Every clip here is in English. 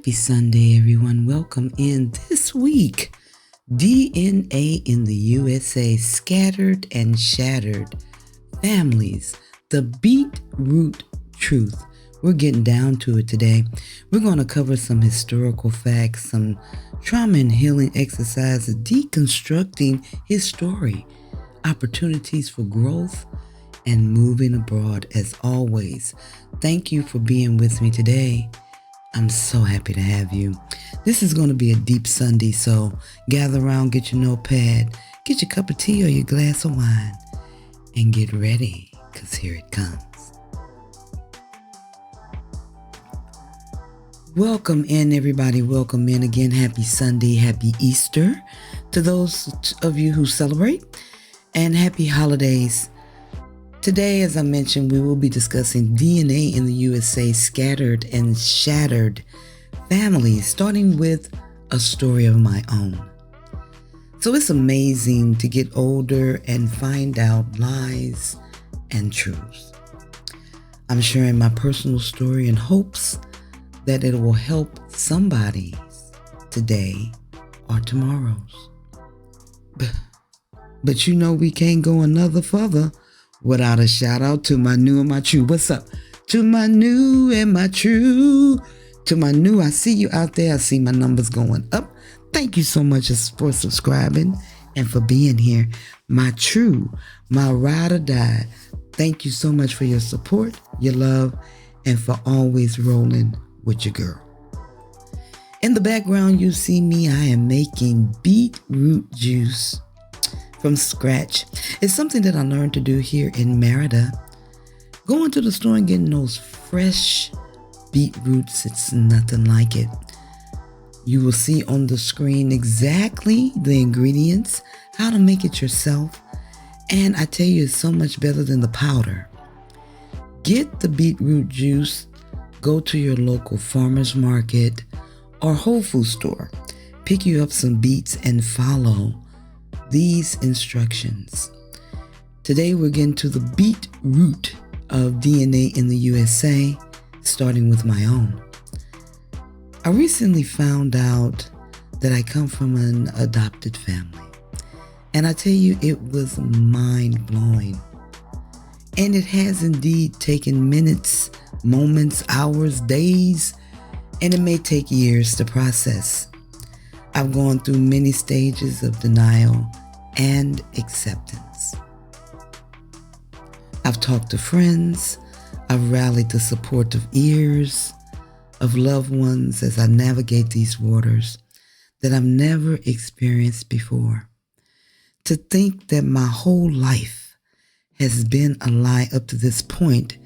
Happy Sunday, everyone. Welcome in this week. DNA in the USA, scattered and shattered families, the Beetroot truth. We're getting down to it today. We're going to cover some historical facts, some trauma and healing exercises, deconstructing his story, opportunities for growth, and moving abroad as always. Thank you for being with me today. I'm so happy to have you. This is going to be a deep Sunday, so gather around, get your notepad, get your cup of tea or your glass of wine, and get ready, because here it comes. Welcome in, everybody. Welcome in again. Happy Sunday, happy Easter to those of you who celebrate, and happy holidays. Today, as I mentioned, we will be discussing DNA in the USA, scattered and shattered families, starting with a story of my own. So it's amazing to get older and find out lies and truths. I'm sharing my personal story in hopes that it will help somebody's today or tomorrow's. But you know we can't go another further without a shout out to my new and my true. What's up? To my new and my true. To my new, I see you out there. I see my numbers going up. Thank you so much for subscribing and for being here. My true, my ride or die. Thank you so much for your support, your love, and for always rolling with your girl. In the background, you see me. I am making beetroot juice from scratch. It's something that I learned to do here in Merida. Going to the store and getting those fresh beetroots, it's nothing like it. You will see on the screen exactly the ingredients, how to make it yourself, and I tell you, it's so much better than the powder. Get the beetroot juice, go to your local farmer's market or Whole Food store, pick you up some beets and follow these instructions. Today we're getting to the beetroot of DNA in the USA, starting with my own. I recently found out that I come from an adopted family, and I tell you, it was mind-blowing. And it has indeed taken minutes, moments, hours, days, and it may take years to process. I've gone through many stages of denial and acceptance. I've talked to friends. I've rallied the support of ears, of loved ones as I navigate these waters that I've never experienced before. To think that my whole life has been a lie up to this point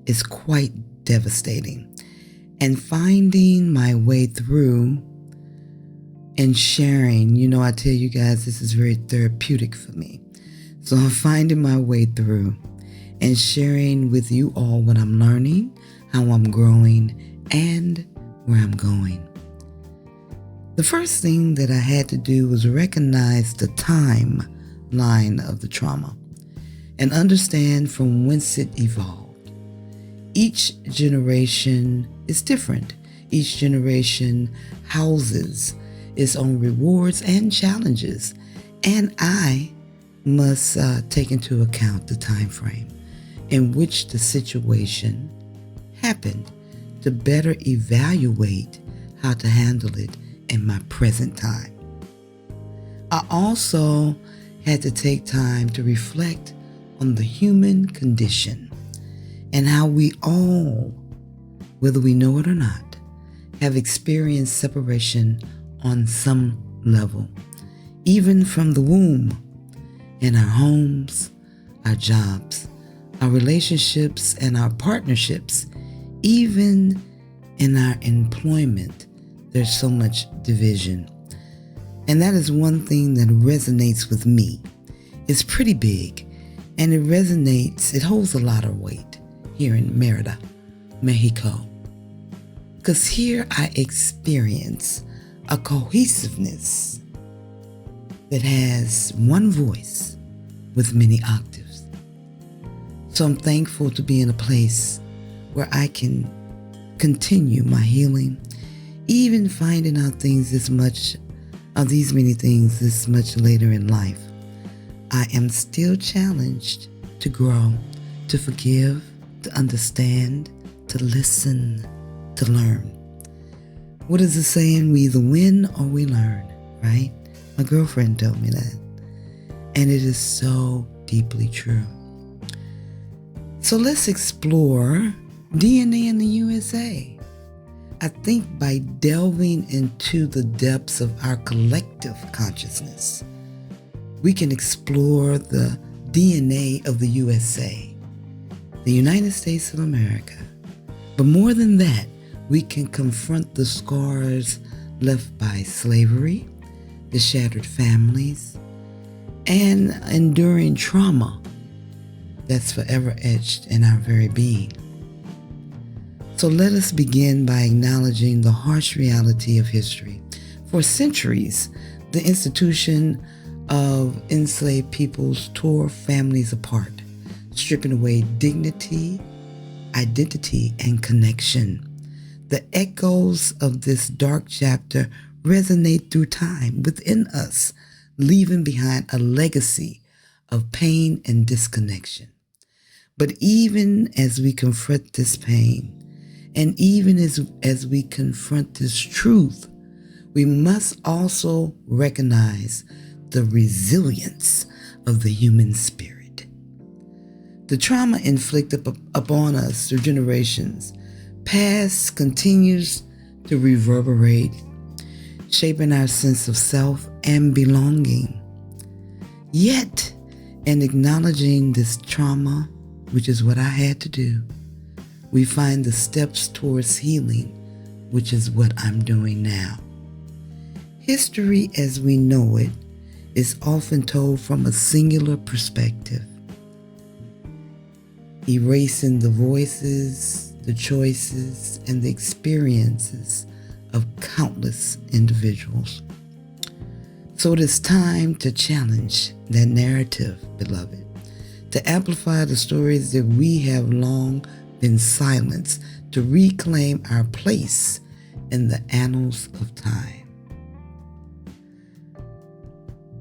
is quite devastating. And finding my way through and sharing, I tell you guys, this is very therapeutic for me. So I'm finding my way through and sharing with you all what I'm learning, how I'm growing, and where I'm going. The first thing that I had to do was recognize the timeline of the trauma and understand from whence it evolved. Each generation is different. Each generation houses its own rewards and challenges, and I must take into account the time frame in which the situation happened to better evaluate how to handle it in my present time. I also had to take time to reflect on the human condition and how we all, whether we know it or not, have experienced separation on some level, even from the womb, in our homes, our jobs, our relationships, and our partnerships, even in our employment. There's so much division. And that is one thing that resonates with me. It's pretty big, and it resonates, it holds a lot of weight here in Merida, Mexico. Because here I experience a cohesiveness that has one voice with many octaves. So I'm thankful to be in a place where I can continue my healing, even finding out things these many things this much later in life, I am still challenged to grow, to forgive, to understand, to listen, to learn. What is the saying? We either win or we learn, right? My girlfriend told me that. And it is so deeply true. So let's explore DNA in the USA. I think by delving into the depths of our collective consciousness, we can explore the DNA of the USA, the United States of America. But more than that, we can confront the scars left by slavery, the shattered families, and enduring trauma that's forever etched in our very being. So let us begin by acknowledging the harsh reality of history. For centuries, the institution of enslaved peoples tore families apart, stripping away dignity, identity, and connection. The echoes of this dark chapter resonate through time within us, leaving behind a legacy of pain and disconnection. But even as we confront this pain, and even as we confront this truth, we must also recognize the resilience of the human spirit. The trauma inflicted upon us through generations past continues to reverberate, shaping our sense of self and belonging. Yet, in acknowledging this trauma, which is what I had to do, we find the steps towards healing, which is what I'm doing now. History as we know it is often told from a singular perspective, erasing the voices, the choices, and the experiences of countless individuals. So it is time to challenge that narrative, beloved, to amplify the stories that we have long been silenced, to reclaim our place in the annals of time.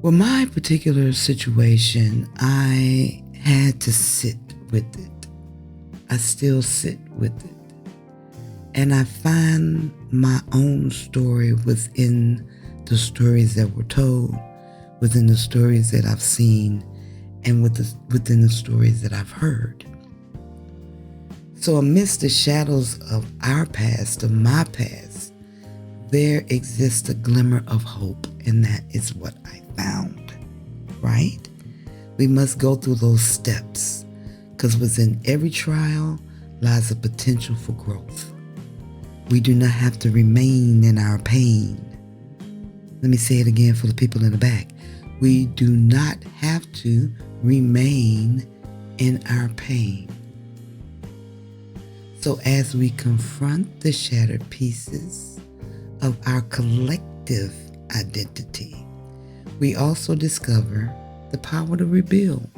With my particular situation, I had to sit with it. I still sit with it. And I find my own story within the stories that were told, within the stories that I've seen, and within the stories that I've heard. So amidst the shadows of our past, of my past, there exists a glimmer of hope, and that is what I found, right? We must go through those steps, because within every trial lies a potential for growth. We do not have to remain in our pain. Let me say it again for the people in the back. We do not have to remain in our pain. So as we confront the shattered pieces of our collective identity, we also discover the power to rebuild,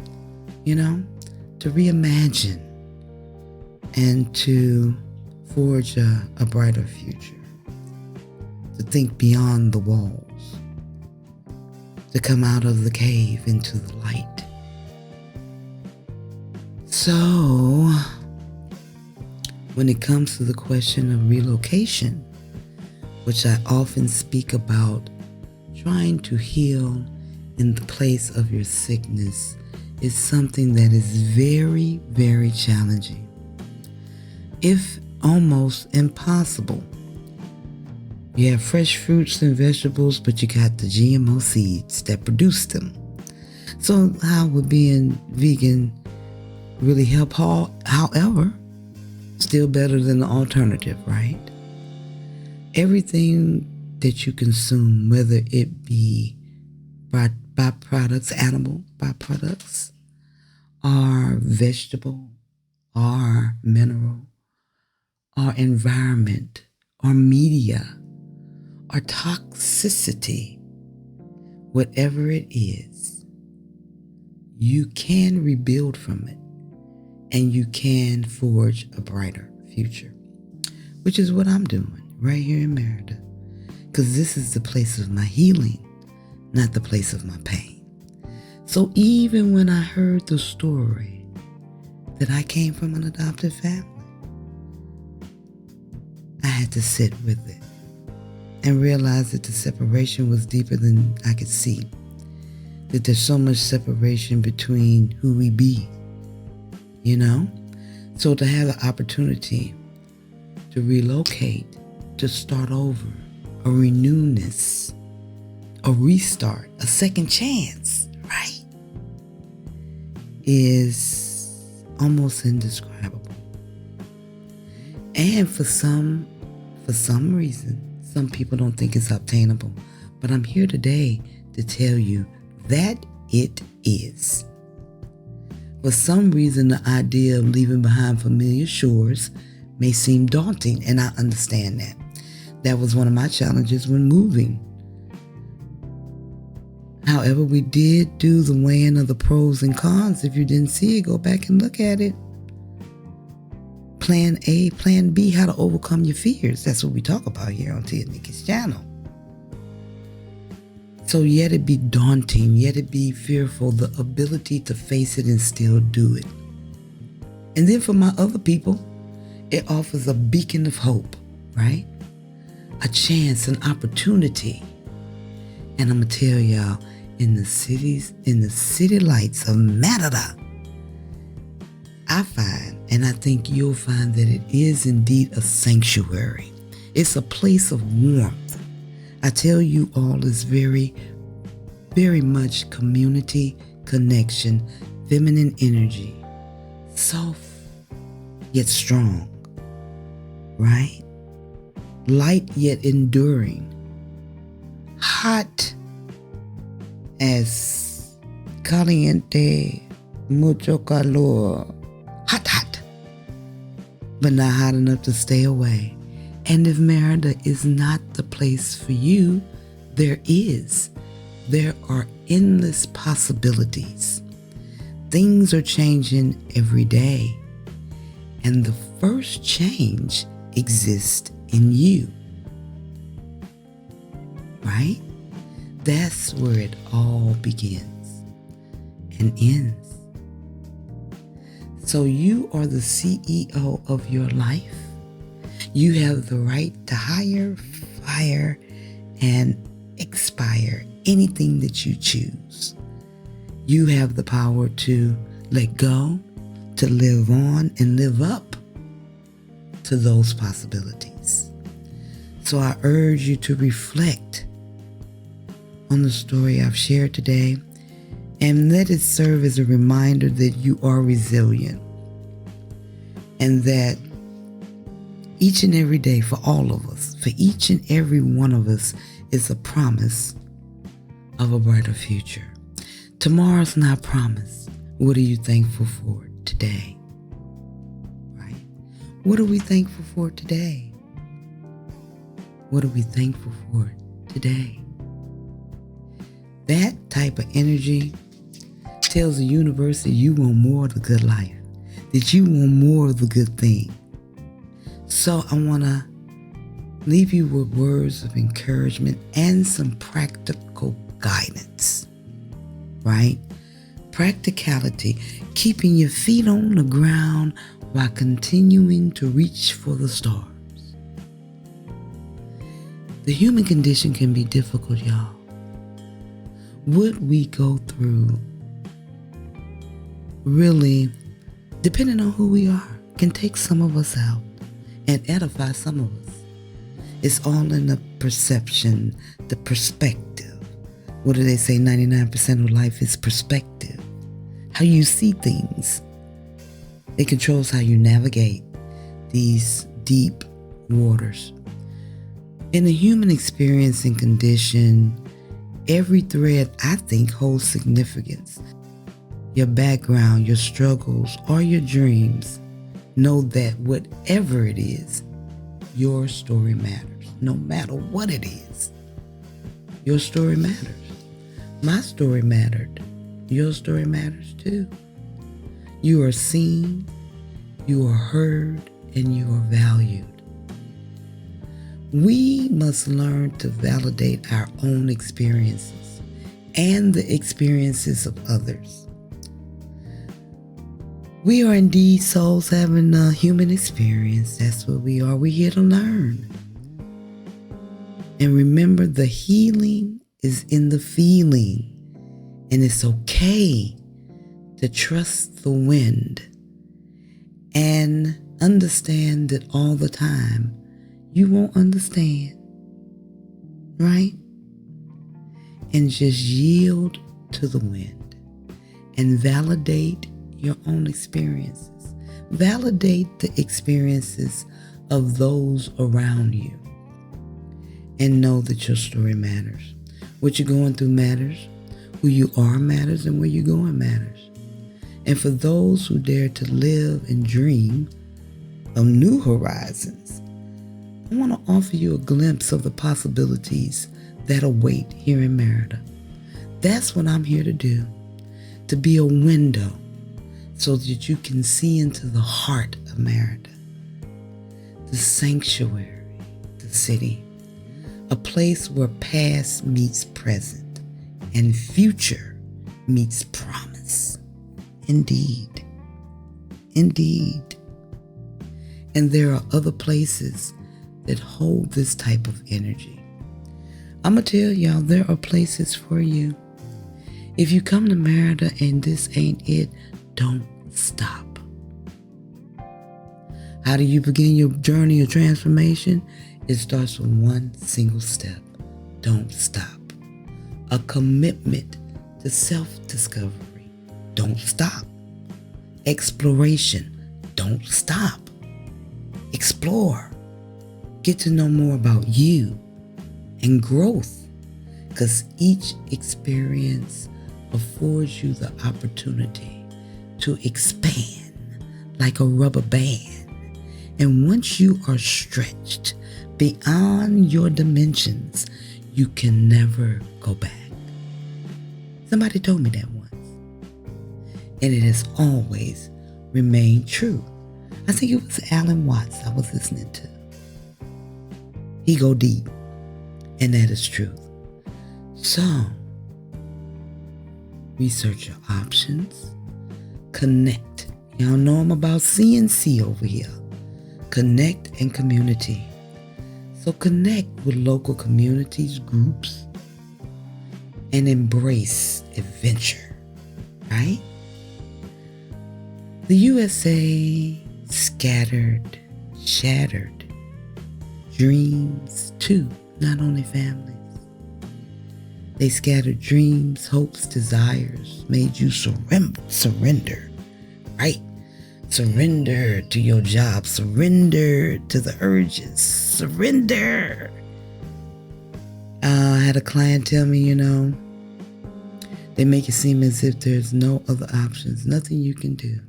to reimagine, and to forge a brighter future, to think beyond the walls, to come out of the cave into the light. So, when it comes to the question of relocation, which I often speak about, trying to heal in the place of your sickness is something that is very, very challenging, if almost impossible. You have fresh fruits and vegetables, but you got the GMO seeds that produce them. So how would being vegan really help? However, still better than the alternative, right? Everything that you consume, whether it be byproducts, animal byproducts, or vegetable, or mineral, or environment, or media, or toxicity, whatever it is, you can rebuild from it, and you can forge a brighter future, which is what I'm doing right here in Merida. because this is the place of my healing, not the place of my pain. So even when I heard the story that I came from an adopted family, I had to sit with it and realize that the separation was deeper than I could see. That there's so much separation between who we be, you know? So to have the opportunity to relocate, to start over, a renewness, a restart, a second chance, right? Is almost indescribable. And for some reason, some people don't think it's obtainable. But I'm here today to tell you that it is. For some reason, the idea of leaving behind familiar shores may seem daunting, and I understand that. That was one of my challenges when moving. However, we did do the weighing of the pros and cons. If you didn't see it, go back and look at it. Plan A, Plan B, how to overcome your fears. That's what we talk about here on Tia Niki's channel. So yet it be daunting, yet it be fearful, the ability to face it and still do it. And then for my other people, it offers a beacon of hope, right? A chance, an opportunity. And I'm going to tell y'all, in the city lights of Merida, I find, and I think you'll find, that it is indeed a sanctuary. It's a place of warmth. I tell you all, is very, very much community, connection, feminine energy, soft yet strong, right? Light yet enduring, hot as caliente, mucho calor, hot, but not hot enough to stay away. And if Merida is not the place for you, there are endless possibilities. Things are changing every day. And the first change exists in you. Right? That's where it all begins and ends. So you are the CEO of your life. You have the right to hire, fire, and expire anything that you choose. You have the power to let go, to live on, and live up to those possibilities. So I urge you to reflect on the story I've shared today and let it serve as a reminder that you are resilient and that each and every day for all of us, for each and every one of us, is a promise of a brighter future. Tomorrow's not promised. What are you thankful for today? Right? What are we thankful for today? What are we thankful for today? That type of energy tells the universe that you want more of the good life, that you want more of the good thing. So I want to leave you with words of encouragement and some practical guidance, right? Practicality, keeping your feet on the ground while continuing to reach for the stars. The human condition can be difficult, y'all. What we go through, really, depending on who we are, can take some of us out and edify some of us. It's all in the perception, the perspective. What do they say? 99% of life is perspective. How you see things. It controls how you navigate these deep waters. In the human experience and condition, every thread, I think, holds significance. Your background, your struggles, or your dreams, know that whatever it is, your story matters. No matter what it is, your story matters. My story mattered. Your story matters too. You are seen, you are heard, and you are valued. We must learn to validate our own experiences and the experiences of others. We are indeed souls having a human experience. That's what we are. We're here to learn. And remember, the healing is in the feeling. And it's okay to trust the wind and understand that all the time you won't understand, right? And just yield to the wind and validate your own experiences. Validate the experiences of those around you. And know that your story matters. What you're going through matters. Who you are matters, and where you're going matters. And for those who dare to live and dream of new horizons, I want to offer you a glimpse of the possibilities that await here in Merida. That's what I'm here to do, to be a window so that you can see into the heart of Merida, the sanctuary, the city, a place where past meets present and future meets promise. Indeed. Indeed. And there are other places that hold this type of energy. I'm going to tell y'all, there are places for you. If you come to Merida and this ain't it, don't stop. How do you begin your journey of transformation? It starts with one single step. Don't stop. A commitment to self-discovery. Don't stop. Exploration. Don't stop. Explore. Get to know more about you and growth, because each experience affords you the opportunity to expand like a rubber band. And once you are stretched beyond your dimensions, you can never go back. Somebody told me that once, and it has always remained true. I think it was Alan Watts I was listening to. He go deep, and that is truth. So, research your options. Connect. Y'all know I'm about CNC over here. Connect and community. So connect with local communities, groups, and embrace adventure, right? The USA scattered, shattered dreams too, not only families. They scattered dreams, hopes, desires, made you surrender, right? Surrender to your job, surrender to the urges, surrender. I had a client tell me, they make it seem as if there's no other options, nothing you can do,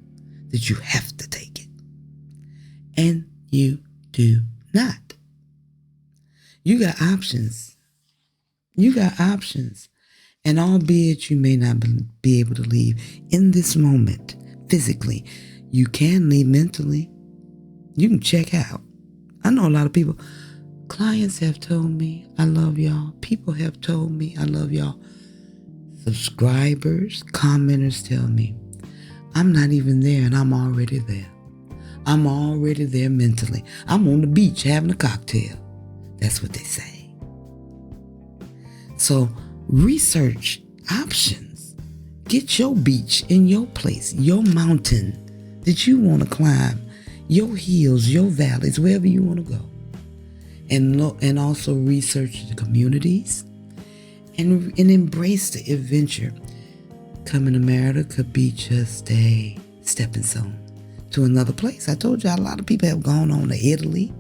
that you have to take it. And you do not. You got options. You got options. And albeit you may not be able to leave in this moment physically, you can leave mentally. You can check out. I know a lot of people, clients have told me, I love y'all. People have told me, I love y'all. Subscribers, commenters tell me, I'm not even there and I'm already there. I'm already there mentally. I'm on the beach having a cocktail. That's what they say. So research options. Get your beach in your place, your mountain that you want to climb, your hills, your valleys, wherever you want to go. And also research the communities and embrace the adventure. Coming to Merida could be just a stepping stone to another place. I told you a lot of people have gone on to Italy,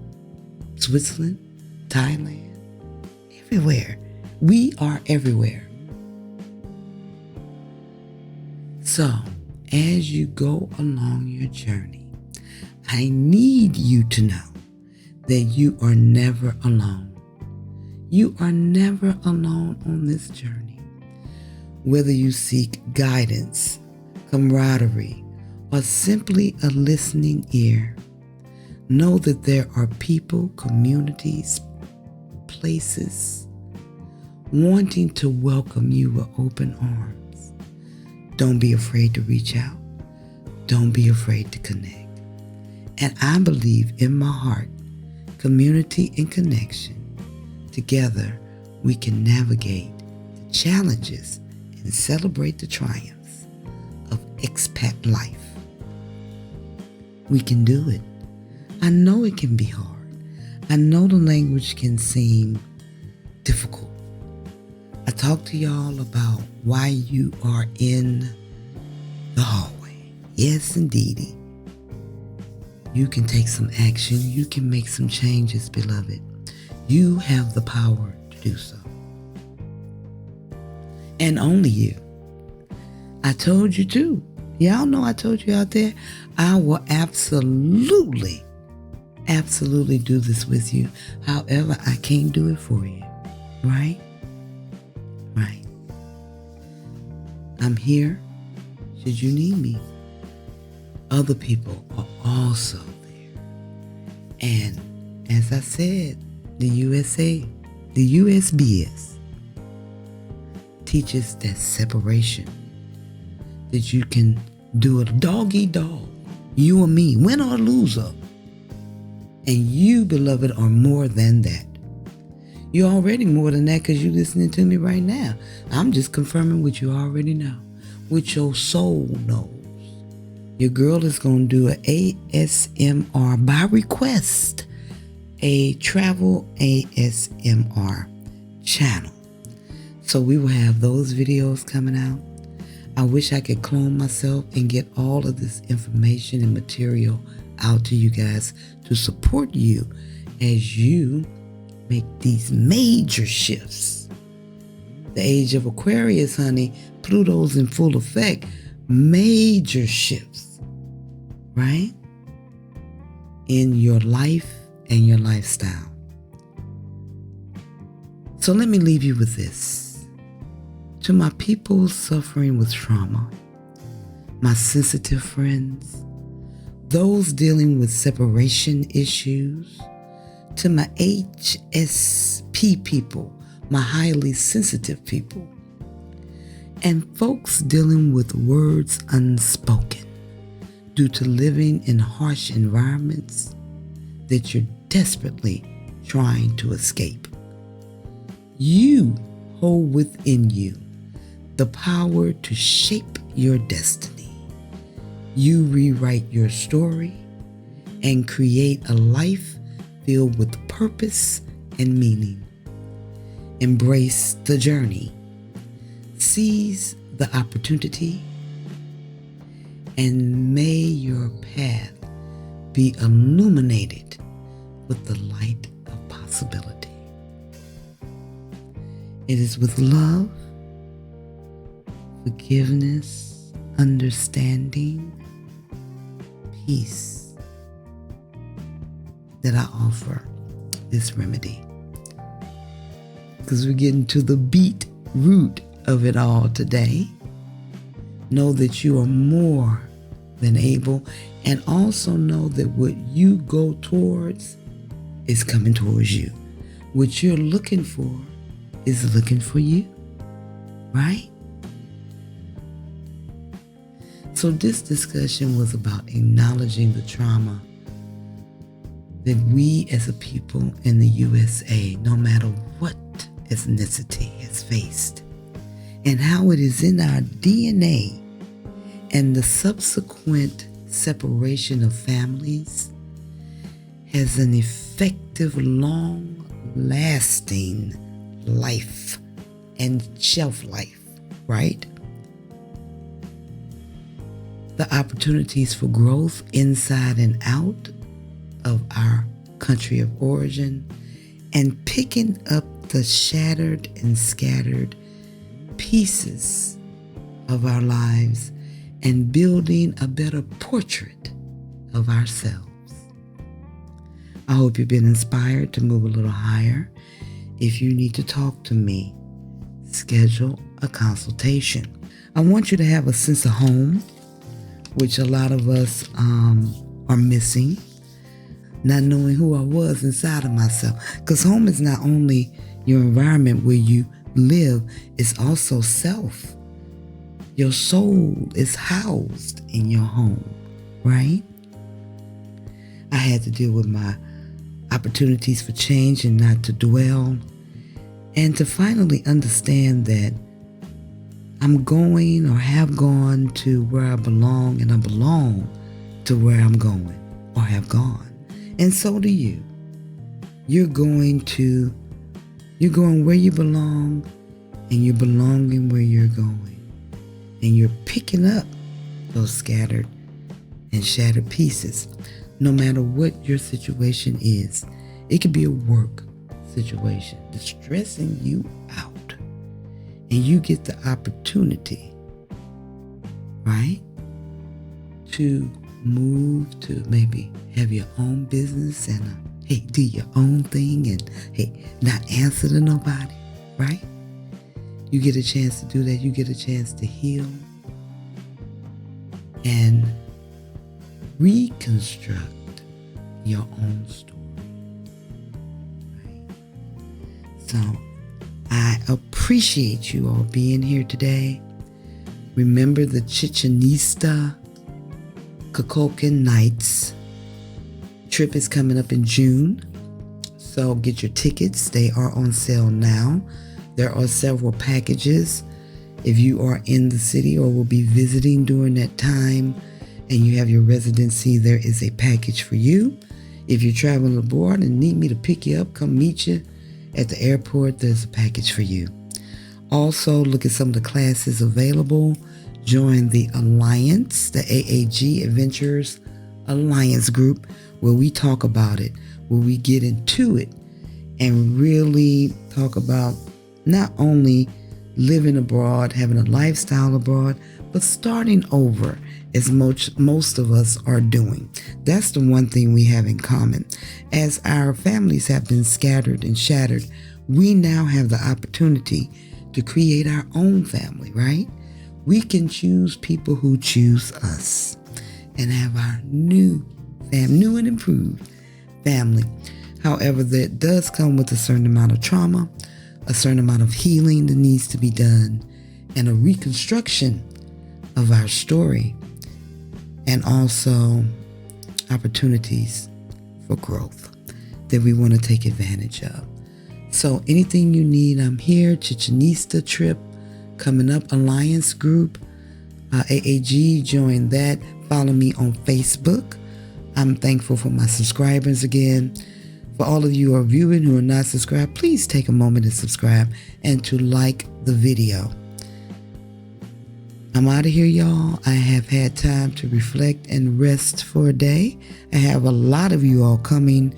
Switzerland, Thailand, everywhere. We are everywhere. So, as you go along your journey, I need you to know that you are never alone. You are never alone on this journey. Whether you seek guidance, camaraderie, or simply a listening ear, know that there are people, communities, places, wanting to welcome you with open arms. Don't be afraid to reach out. Don't be afraid to connect. And I believe in my heart, community and connection, together we can navigate the challenges and celebrate the triumphs of expat life. We can do it. I know it can be hard. I know the language can seem difficult. I talked to y'all about why you are in the hallway. Yes, indeedy. You can take some action. You can make some changes, beloved. You have the power to do so. And only you. I told you too. Y'all know I told you out there, I will absolutely do this with you. However, I can't do it for you. Right? Right. I'm here should you need me. Other people are also there. And as I said, the USBS teaches that separation, that you can do a dog-eat-dog, you or me, win or loser. And you, beloved, are more than that. You're already more than that because you're listening to me right now. I'm just confirming what you already know, what your soul knows. Your girl is going to do an ASMR by request, a travel ASMR channel. So we will have those videos coming out. I wish I could clone myself and get all of this information and material out to you guys to support you as you make these major shifts. The age of Aquarius, honey, Pluto's in full effect. Major shifts, right? In your life and your lifestyle. So let me leave you with this. To my people suffering with trauma, my sensitive friends, those dealing with separation issues, to my HSP people, my highly sensitive people, and folks dealing with words unspoken due to living in harsh environments that you're desperately trying to escape. You hold within you the power to shape your destiny. You rewrite your story and create a life filled with purpose and meaning. Embrace the journey. Seize the opportunity. And may your path be illuminated with the light of possibility. It is with love, forgiveness, understanding, peace that I offer this remedy. Because we're getting to the beetroot of it all today. Know that you are more than able, and also know that what you go towards is coming towards you. What you're looking for is looking for you, right? So this discussion was about acknowledging the trauma that we as a people in the USA, no matter what ethnicity, has faced, and how it is in our DNA, and the subsequent separation of families has an effective, long-lasting life and shelf life, right? The opportunities for growth inside and out of our country of origin, and picking up the shattered and scattered pieces of our lives and building a better portrait of ourselves. I hope you've been inspired to move a little higher. If you need to talk to me, schedule a consultation. I want you to have a sense of home, which a lot of us are missing. not knowing who I was inside of myself. Because home is not only your environment where you live, it's also self. Your soul is housed in your home, right? I had to deal with my opportunities for change and not to dwell, and to finally understand that I'm going or have gone to where I belong, and I belong to where I'm going or have gone. And so do you. You're going where you belong, and you're belonging where you're going. And you're picking up those scattered and shattered pieces. No matter what your situation is, it could be a work situation that's stressing you out. And you get the opportunity, right, to move to maybe have your own business and do your own thing and not answer to nobody, right? You get a chance to do that. You get a chance to heal and reconstruct your own story, right? So I appreciate you all being here today. Remember the Chichenista Kukulkan Nights trip is coming up in June. So get your tickets. They are on sale now. There are several packages. If you are in the city or will be visiting during that time and you have your residency, there is a package for you. If you're traveling abroad and need me to pick you up, come meet you at the airport, there's a package for you. Also, look at some of the classes available. Join the Alliance, the AAG Adventures Alliance group, where we talk about it, where we get into it and really talk about not only living abroad, having a lifestyle abroad, but starting over, as most of us are doing. That's the one thing we have in common. As our families have been scattered and shattered, we now have the opportunity to create our own family, right? We can choose people who choose us and have our new and improved family. However, that does come with a certain amount of trauma, a certain amount of healing that needs to be done, and a reconstruction of our story, and also opportunities for growth that we want to take advantage of. So anything you need, I'm here. Chichenista trip coming up, Alliance group, AAG, join that. Follow me on Facebook. I'm thankful for my subscribers again. For all of you who are viewing who are not subscribed, please take a moment to subscribe and to like the video. I'm out of here, y'all. I have had time to reflect and rest for a day. I have a lot of you all coming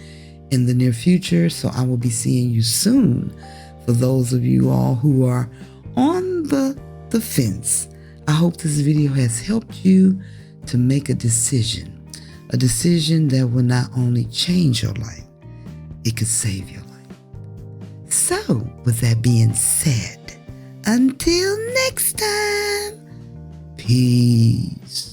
in the near future, so I will be seeing you soon. For those of you all who are on the fence, I hope this video has helped you to make a decision that will not only change your life, it could save your life. So, with that being said, until next time, peace.